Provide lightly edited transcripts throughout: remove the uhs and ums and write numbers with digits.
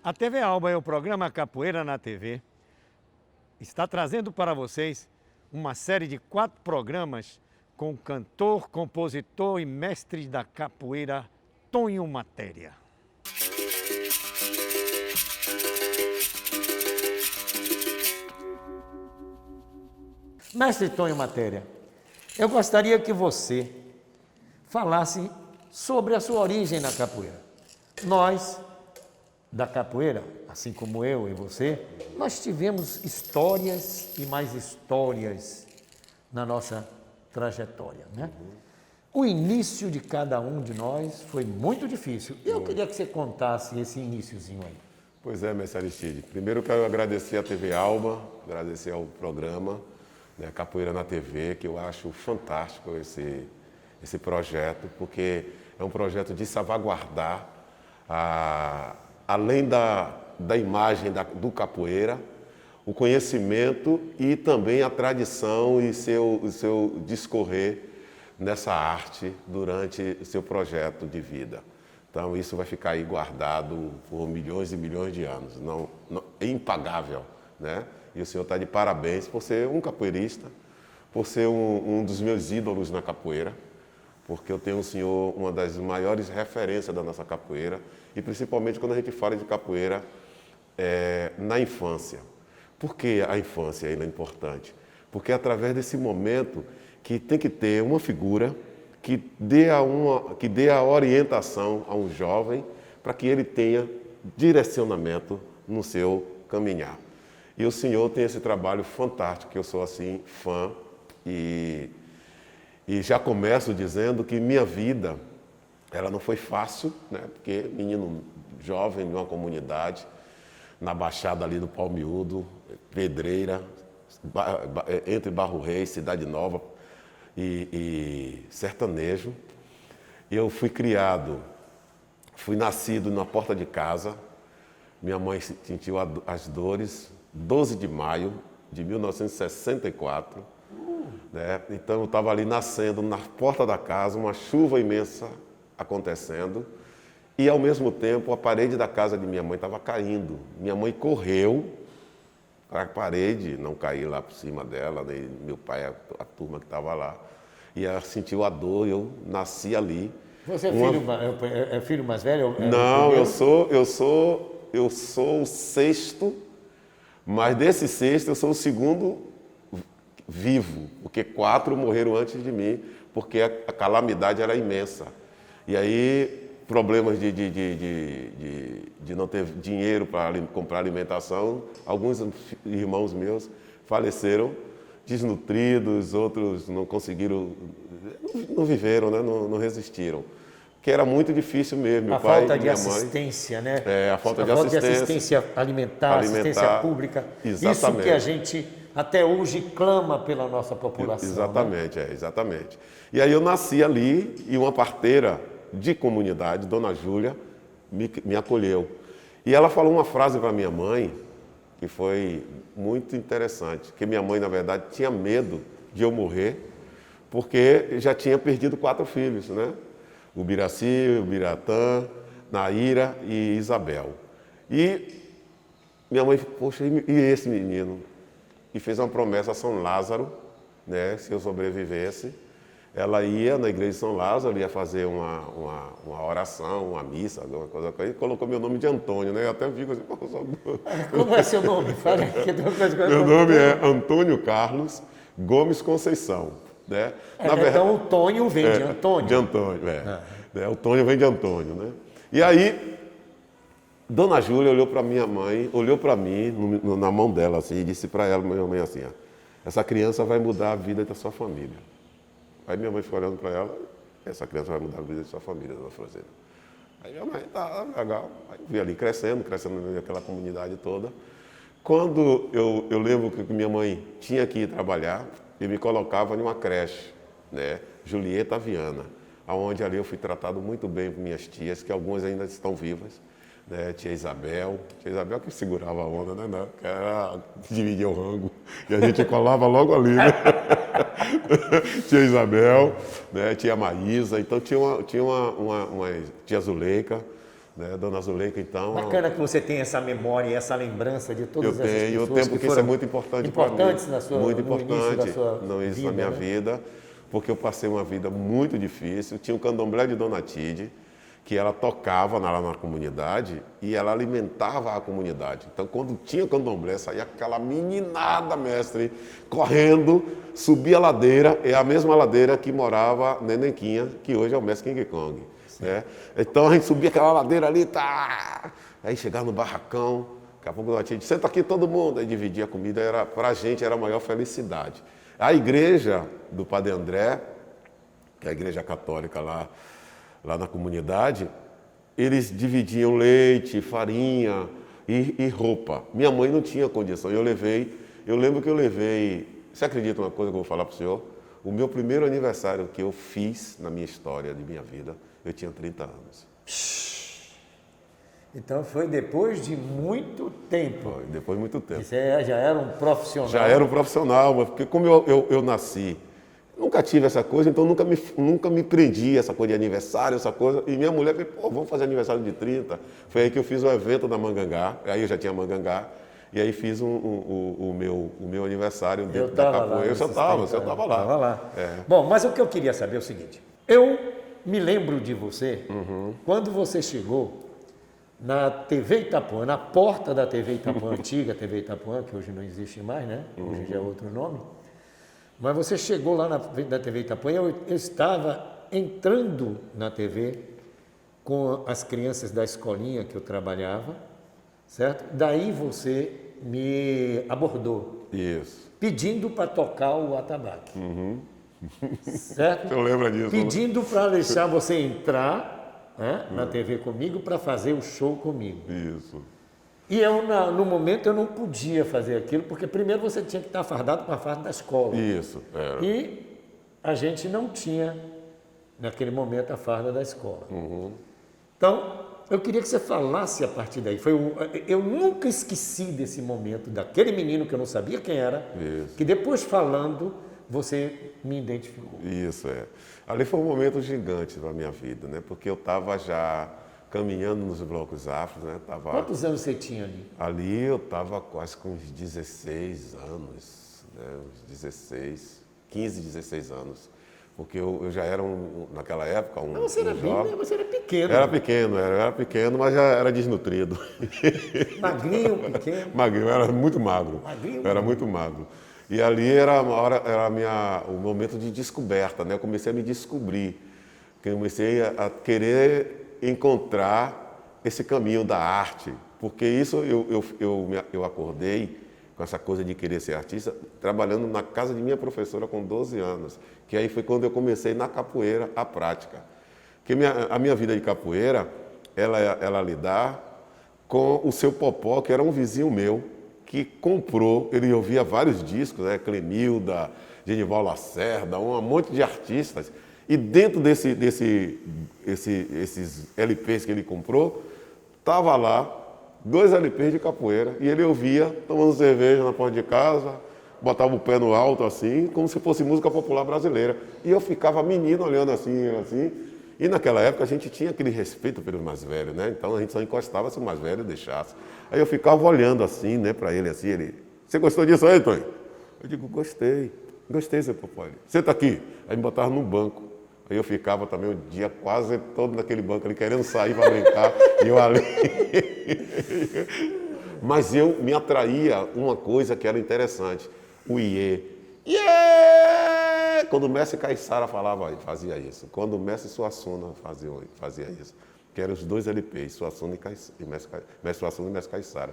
A TV Alba é o programa Capoeira na TV. Está trazendo para vocês uma série de 4 programas com o cantor, compositor e mestre da capoeira, Tonho Matéria. Mestre Tonho Matéria, eu gostaria que você falasse sobre a sua origem na capoeira. Nós, da capoeira, assim como eu e você, nós tivemos histórias e mais histórias na nossa trajetória, né? O início de cada um de nós foi muito difícil. E eu queria que você contasse esse iniciozinho aí. Pois é, mestre Aristide. Primeiro eu quero agradecer à TV Alba, agradecer ao programa, né, Capoeira na TV, que eu acho fantástico esse projeto, porque é um projeto de salvaguardar, além da imagem do capoeira, o conhecimento e também a tradição e seu discorrer nessa arte durante o seu projeto de vida. Então isso vai ficar aí guardado por milhões e milhões de anos, é impagável, né? E o senhor está de parabéns por ser um capoeirista, por ser um dos meus ídolos na capoeira, porque eu tenho o senhor uma das maiores referências da nossa capoeira, e principalmente quando a gente fala de capoeira na infância. Por que a infância é importante? Porque é através desse momento que tem que ter uma figura que dê a orientação a um jovem para que ele tenha direcionamento no seu caminhar. E o senhor tem esse trabalho fantástico, que eu sou assim fã, e já começo dizendo que minha vida, ela não foi fácil, né? Porque menino jovem de uma comunidade, na Baixada ali do Palmiúdo, Pedreira, entre Barro Reis, Cidade Nova e Sertanejo. E eu fui nascido na porta de casa. Minha mãe sentiu as dores, 12 de maio de 1964. Né? Então eu estava ali nascendo na porta da casa, uma chuva imensa acontecendo. E, ao mesmo tempo, a parede da casa de minha mãe estava caindo. Minha mãe correu para a parede, não cair lá por cima dela, nem meu pai, a turma que estava lá. E ela sentiu a dor, eu nasci ali. Você é filho mais velho? Não, eu sou o sexto, mas desse sexto eu sou o segundo vivo, porque 4 morreram antes de mim, porque a calamidade era imensa. E aí, problemas de não ter dinheiro para comprar alimentação, alguns irmãos meus faleceram desnutridos, outros não conseguiram, não viveram, né? Não resistiram. Que era muito difícil mesmo. A falta de assistência, né? A falta de assistência alimentar, assistência pública. Exatamente. Isso que a gente até hoje clama pela nossa população. Exatamente, né? Exatamente. E aí eu nasci ali e uma parteira de comunidade, Dona Júlia, me acolheu. E ela falou uma frase para minha mãe que foi muito interessante, que minha mãe, na verdade, tinha medo de eu morrer, porque já tinha perdido 4 filhos, né? O Biraci, o Biratã, Naíra e Isabel. E minha mãe, poxa, e esse menino? E fez uma promessa a São Lázaro, né? Se eu sobrevivesse, ela ia na igreja de São Lázaro, ia fazer uma oração, uma missa, alguma coisa, e colocou meu nome de Antônio, né? Eu até fico assim, como é seu nome? Fala aqui. Meu nome é Antônio Carlos Gomes Conceição, né? Então o Tonho vem de Antônio? De Antônio, O Tonho vem de Antônio, né? E aí, Dona Júlia olhou para minha mãe, olhou para mim, na mão dela, assim, e disse para ela, minha mãe, assim, ó, essa criança vai mudar a vida da sua família. Aí minha mãe ficou olhando para ela, essa criança vai mudar a vida da sua família, dona Franzina. Aí minha mãe, tá legal. Aí eu vi ali crescendo naquela comunidade toda. Quando eu lembro que minha mãe tinha que ir trabalhar, e me colocava em uma creche, né, Julieta Viana, onde ali eu fui tratado muito bem por minhas tias, que algumas ainda estão vivas, né, tia Isabel que segurava a onda, né, que era dividir o rango, e a gente colava logo ali, né? Tia Isabel, né, tia Maísa, então tinha uma tia Zuleika, né? Dona Zuleika, então... Bacana que você tem essa memória e essa lembrança de todas eu essas tenho, pessoas porque que isso é foram muito importante para mim. importantes na sua, muito no início da importante sua no início vida, da minha né? vida, porque eu passei uma vida muito difícil. Tinha o candomblé de Dona Tide, que ela tocava lá na comunidade e ela alimentava a comunidade. Então, quando tinha candomblé, saía aquela meninada, mestre, correndo, subia a ladeira, é a mesma ladeira que morava Nenenquinha, que hoje é o mestre King Kong. Né? Então, a gente subia aquela ladeira ali, tá, aí chegava no barracão, daqui a pouco Dona Tide, senta aqui todo mundo, aí dividia a comida, pra gente era a maior felicidade. A igreja do Padre André, que é a igreja católica lá na comunidade, eles dividiam leite, farinha e roupa. Minha mãe não tinha condição. Eu lembro que eu levei, você acredita uma coisa que eu vou falar para o senhor? O meu primeiro aniversário que eu fiz na minha história, de minha vida, eu tinha 30 anos. Então foi depois de muito tempo. Foi, depois de muito tempo. Você já era um profissional. Já era um profissional, mas porque como eu nasci, nunca tive essa coisa, então nunca me prendi essa coisa de aniversário, essa coisa. E minha mulher falou, pô, vamos fazer aniversário de 30. Foi aí que eu fiz o evento da Mangangá, aí eu já tinha Mangangá, e aí fiz o meu aniversário dentro da capoeira. Eu já estava, você estava lá. Estava lá. É. Bom, mas o que eu queria saber é o seguinte, eu me lembro de você, quando você chegou na TV Itapuã, na porta da TV Itapuã, antiga TV Itapuã, que hoje não existe mais, né? Hoje já é outro nome. Mas você chegou lá na TV Itapuã, eu estava entrando na TV com as crianças da escolinha que eu trabalhava, certo? Daí você me abordou, Isso. pedindo para tocar o atabaque, certo? Eu lembro disso. Pedindo para deixar você entrar, né, na TV comigo para fazer o show comigo. Isso. E eu, no momento, eu não podia fazer aquilo, porque primeiro você tinha que estar fardado com a farda da escola. Isso. É. E a gente não tinha, naquele momento, a farda da escola. Então, eu queria que você falasse a partir daí. Eu nunca esqueci desse momento, daquele menino que eu não sabia quem era, Isso. que depois falando, você me identificou. Isso, é. Ali foi um momento gigante na minha vida, né? Porque eu estava já caminhando nos blocos afros, né? Quantos anos você tinha ali? Ali eu estava quase com uns 16 anos, né? Uns 16, 15, 16 anos. Porque eu já era, naquela época, um Você era jovem. você era pequeno. Era pequeno, mas já era desnutrido. Magrinho, pequeno. Magrinho, eu era muito magro. Magrinho? Eu era muito magro. E ali era o momento de descoberta, né? Eu comecei a me descobrir. Eu comecei a querer encontrar esse caminho da arte. Porque isso eu acordei com essa coisa de querer ser artista, trabalhando na casa de minha professora com 12 anos. Que aí foi quando eu comecei na capoeira a prática. Porque a minha vida de capoeira, ela lidar com o seu Popó, que era um vizinho meu, que comprou, ele ouvia vários discos, né? Clenilda, Genival Lacerda, um monte de artistas. E dentro esses LPs que ele comprou, estava lá 2 LPs de capoeira. E ele ouvia, tomando cerveja na porta de casa, botava o pé no alto assim, como se fosse música popular brasileira. E eu ficava menino olhando assim, assim. E naquela época a gente tinha aquele respeito pelos mais velhos, né? Então a gente só encostava se o mais velho deixasse. Aí eu ficava olhando assim, né, para ele assim, você gostou disso aí, Tony? Eu digo, gostei, seu papai. Senta aqui. Aí me botava num banco. Aí eu ficava também o dia quase todo naquele banco ali, querendo sair para brincar. E eu ali. Mas eu me atraía uma coisa que era interessante. O iê. Iê! Quando o mestre Caiçara fazia isso. Quando o mestre Suassuna fazia isso. Que eram os 2 LPs, Suassuna e mestre Suassuna e mestre Caiçara.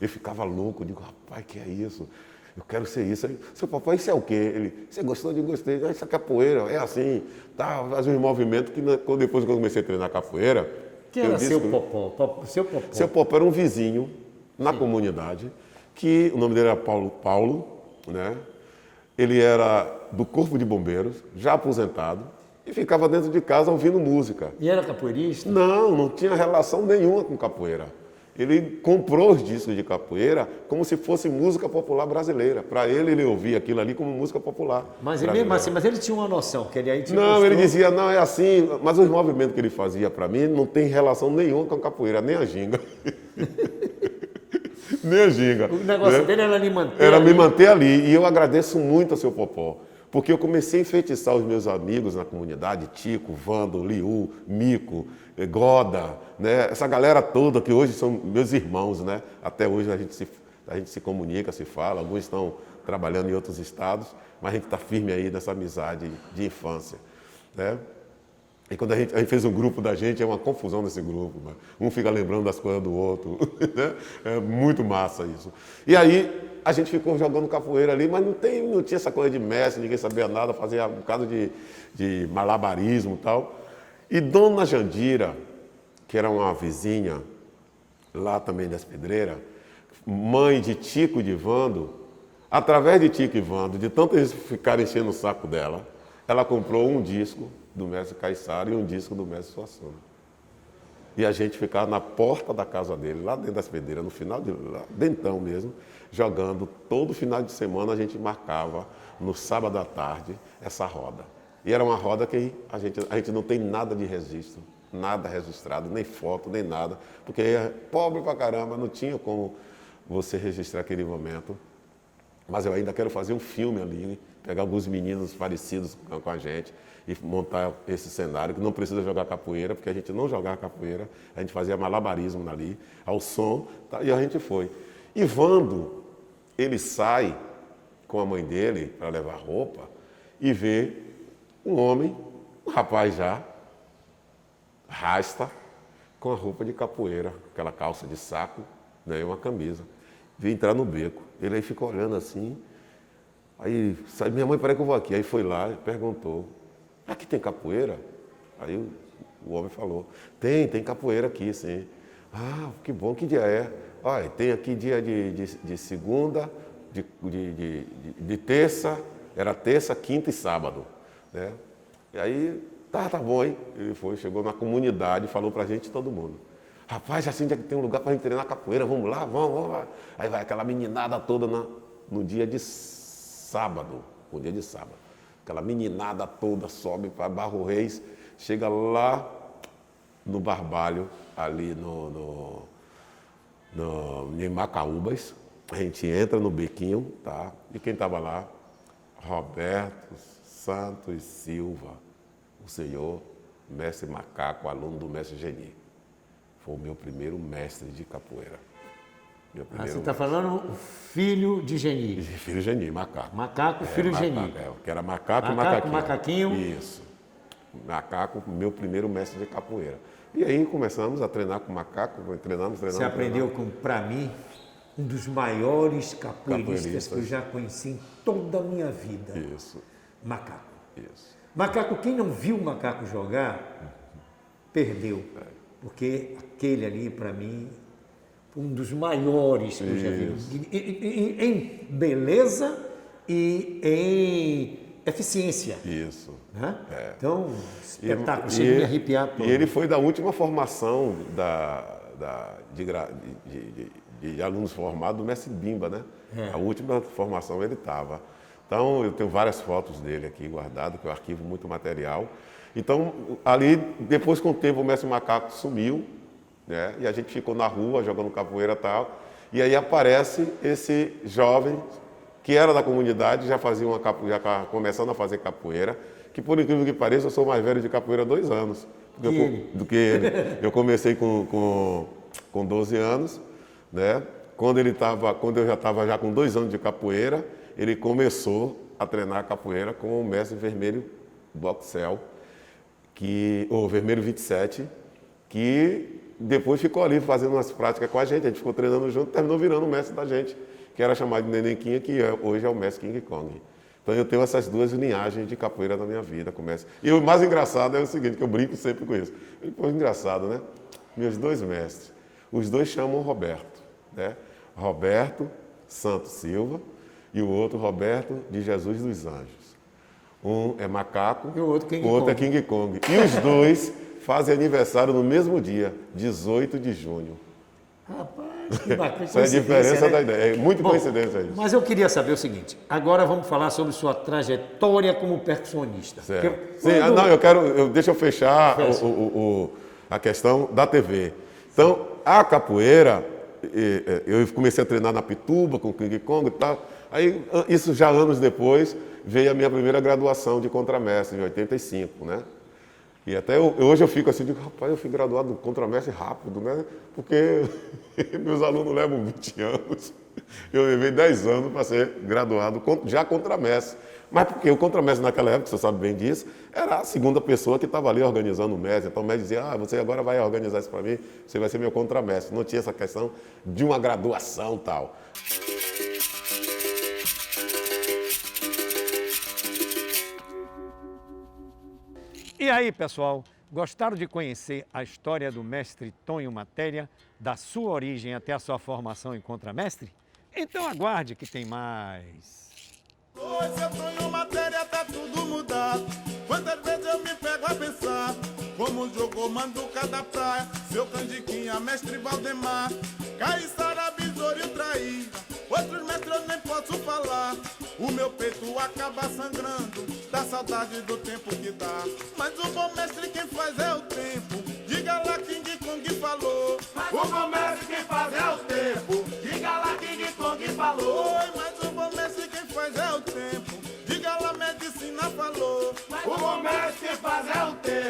Eu ficava louco, eu digo, rapaz, que é isso? Eu quero ser isso. Aí, seu papai, isso é o quê? Ele, você gostou? Eu gostei. Isso é capoeira, é assim, tá, faz uns movimentos que depois que eu comecei a treinar capoeira... Quem era seu Popó? Seu Popó era um vizinho na comunidade, que o nome dele era Paulo, né? Ele era do Corpo de Bombeiros, já aposentado, e ficava dentro de casa ouvindo música. E era capoeirista? Não tinha relação nenhuma com capoeira. ele comprou os discos de capoeira como se fosse música popular brasileira. Para ele ouvia aquilo ali como música popular. Mas mesmo assim, mas ele tinha uma noção, que ele aí tinha. Não, ele dizia, não, é assim, mas os movimentos que ele fazia para mim não tem relação nenhuma com a capoeira, nem a ginga. Nem a ginga. O negócio dele era me manter Era ali. me manter ali. E eu agradeço muito ao seu Popó. Porque eu comecei a enfeitiçar os meus amigos na comunidade, Tico, Vando, Liu, Mico, Goda, né? Essa galera toda que hoje são meus irmãos, né? Até hoje a gente se comunica, se fala, alguns estão trabalhando em outros estados, mas a gente está firme aí nessa amizade de infância, né? E quando a gente fez um grupo da gente, é uma confusão nesse grupo, mano. Um fica lembrando das coisas do outro, né? É muito massa isso. E aí a gente ficou jogando capoeira ali, mas não tinha essa coisa de mestre, ninguém sabia nada, fazia um bocado de malabarismo e tal. E Dona Jandira, que era uma vizinha lá também das Pedreiras, mãe de Tico e de Vando, através de Tico e Vando, de tanto eles ficarem enchendo o saco dela, ela comprou um disco do mestre Caiçara e um disco do mestre Suassuna. E a gente ficava na porta da casa dele, lá dentro das Pedreiras, no final de lá, dentão mesmo, jogando. Todo final de semana a gente marcava, no sábado à tarde, essa roda. E era uma roda que a gente não tem nada de registro, nada registrado, nem foto, nem nada, porque é pobre pra caramba, não tinha como você registrar aquele momento. Mas eu ainda quero fazer um filme ali, pegar alguns meninos parecidos com a gente e montar esse cenário, que não precisa jogar capoeira, porque a gente não jogava capoeira, a gente fazia malabarismo ali, ao som, tá? E a gente foi. E Vando, ele sai com a mãe dele para levar roupa e vê um homem, um rapaz já, rasta, com a roupa de capoeira, aquela calça de saco, né, e uma camisa. Veio entrar no beco. Ele aí ficou olhando assim. Aí, minha mãe, peraí que eu vou aqui. Aí foi lá e perguntou, aqui tem capoeira? Aí o homem falou, tem capoeira aqui, sim. Ah, que bom, que dia é? Olha, tem aqui dia de segunda, de terça, era terça, quinta e sábado, né? E aí, tá bom, hein? Ele foi, chegou na comunidade, falou pra gente, todo mundo. Rapaz, assim, já que tem um lugar pra gente treinar capoeira, vamos lá, vamos lá. Aí vai aquela meninada toda no dia de sábado, aquela meninada toda sobe para Barro Reis, chega lá no Barbalho, ali em Macaúbas, a gente entra no bequinho, tá? E quem estava lá? Roberto Santos Silva, o senhor, mestre Macaco, aluno do mestre Geni. Foi o meu primeiro mestre de capoeira. Você está falando o filho de Geni. Filho Geni, Macaco. Macaco, filho de Geni. Que era Macaco e Macaco, Macaquinho. Macaquinho. Isso. Macaco, meu primeiro mestre de capoeira. E aí começamos a treinar com Macaco, treinamos. Você aprendeu com, para mim, um dos maiores capoeiristas que eu já conheci em toda a minha vida. Isso. Macaco. Isso. Macaco, quem não viu o Macaco jogar, perdeu. Porque aquele ali, para mim, um dos maiores que eu já vi. Em beleza e em eficiência. Isso. Né? Então, espetáculo, chega a me arrepiar todo. E ele foi da última formação de alunos formados do mestre Bimba, né? A última formação ele estava. Então, eu tenho várias fotos dele aqui guardadas, que eu arquivo muito material. Então, ali, depois com o tempo, o mestre Macaco sumiu, né? E a gente ficou na rua, jogando capoeira e tal. E aí aparece esse jovem, que era da comunidade, já começando a fazer capoeira, que por incrível que pareça, eu sou mais velho de capoeira há 2 anos do que ele. Eu comecei com 12 anos, né? Quando eu já estava já com 2 anos de capoeira, ele começou a treinar capoeira com o mestre Vermelho Boxel, o Vermelho 27, que depois ficou ali fazendo umas práticas com a gente ficou treinando junto, terminou virando o mestre da gente, que era chamado de Nenenquinha, que hoje é o mestre King Kong. Então eu tenho essas 2 linhagens de capoeira na minha vida. E o mais engraçado é o seguinte, que eu brinco sempre com isso. Foi engraçado, né? Meus 2 mestres, os 2 chamam Roberto, né? Roberto Santos Silva e o outro Roberto de Jesus dos Anjos. Um é Macaco, e o outro é King Kong. E os 2 fazem aniversário no mesmo dia, 18 de junho. Rapaz, que bacana. Essa é a diferença né? da ideia. É muito Bom, coincidência isso. mas eu queria saber o seguinte, agora vamos falar sobre sua trajetória como percussionista. Certo. Porque Sim, quando- deixa eu fechar a questão da TV. Então, a capoeira, eu comecei a treinar na Pituba, com o King Kong e tal. Aí, isso já anos depois, veio a minha primeira graduação de contramestre, em 85, né? E até hoje eu fico assim, digo, rapaz, eu fui graduado do contramestre rápido, né? Porque meus alunos levam 20 anos. Eu levei 10 anos para ser graduado já contramestre. Mas porque o contramestre naquela época, você sabe bem disso, era a segunda pessoa que estava ali organizando o mestre. Então o mestre dizia, você agora vai organizar isso para mim, você vai ser meu contramestre. Não tinha essa questão de uma graduação e tal. E aí, pessoal, gostaram de conhecer a história do mestre Tonho Matéria, da sua origem até a sua formação em contramestre? Então aguarde que tem mais. Hoje eu Tonho Matéria, tá tudo mudado. Quantas vezes eu me pego a pensar como jogou Manduca da praia, seu Candiquinha, mestre Valdemar, Caiçara, Besouro e Traíra. Outros mestres eu nem posso falar, o meu peito acaba sangrando da saudade do tempo que dá. Mas o bom mestre quem faz é o tempo, diga lá King Kong falou. O bom mestre quem faz é o tempo, diga lá King Kong falou. Oi, mas o bom mestre quem faz é o tempo, diga lá medicina falou. O bom mestre quem faz é o tempo.